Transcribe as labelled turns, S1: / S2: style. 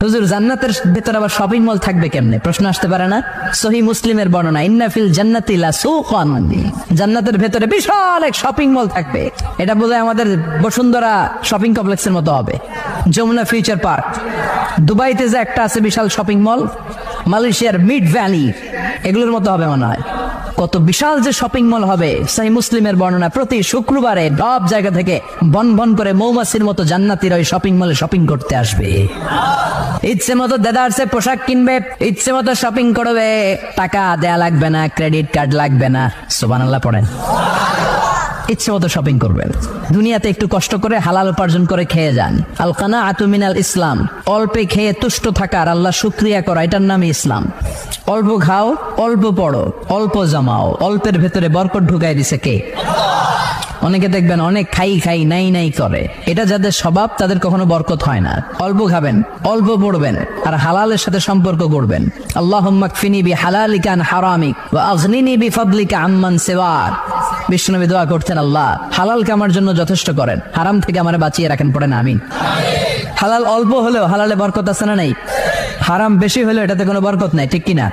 S1: হুজুর জান্নাতের ভেতরে আবার শপিং মল থাকবে কেমনে? প্রশ্ন আসতে পারে না? সহিহ মুসলিমের বর্ণনা, ইন্না ফিল জান্নাতি লাসুকান, জান্নাতের ভেতরে বিশাল এক শপিং মল থাকবে। এটা বোধহয় আমাদের বসুন্ধরা শপিং কমপ্লেক্সের মতো হবে, যমুনা ফিউচার পার্ক। দুবাইতে যে একটা আছে বিশাল শপিং মল, মালয়েশিয়ার মিড ভ্যালি, এগুলোর মতো হবে মনে হয়। কত বিশাল যে শপিং মল হবে। সহিহ মুসলিমের বর্ণনা, প্রতি শুক্রবারে সব জায়গা থেকে বন বন করে মৌমাছির মতো জান্নাতীরা ওই শপিং মলে শপিং করতে আসবে। ইচ্ছে মতো দেদারসে পোশাক কিনবে, ইচ্ছে মতো শপিং করবে, টাকা দেয়া লাগবে না, ক্রেডিট কার্ড লাগবে না। সুবহানাল্লাহ পড়েন। ইচ্ছে মতো শপিং করবেন। দুনিয়াতে একটু কষ্ট করে হালাল উপার্জন করে খেয়ে যান। আল কানাআতু মিনাল ইসলাম, অল্পে খেয়ে তুষ্ট থাকার, আল্লাহ শুকরিয়া করা, এটার নামই ইসলাম। অল্প খাও, অল্প পড়ো, অল্প জমাও, অল্পের ভেতরে বরকত ঢুকাই দিছে কে? অনেকে দেখবেন অনেক খাই খাই নাই নাই করে, এটা যাদের স্বভাব তাদের কখনো বরকত হয় না। অল্প খাবেন, অল্প পড়বেন, আর হালালের সাথে সম্পর্ক করবেন। আল্লাহুম্মা কফিনি বিহালালিকা আন হারামিক ওয়া আগনিনি বিফাদলিকা আম্মান সিওয়াক। বিষ্ণুনবী দোয়া করতেন, আল্লাহ হালালকে আমার জন্য যথেষ্ট করেন, হারাম থেকে আমারে বাঁচিয়ে রাখেন। পড়েন আমিন। হালাল অল্প হলেও হালালে বরকত আছে না নাই? হারাম বেশি হলেও এটাতে কোনো বরকত নাই, ঠিক কিনা?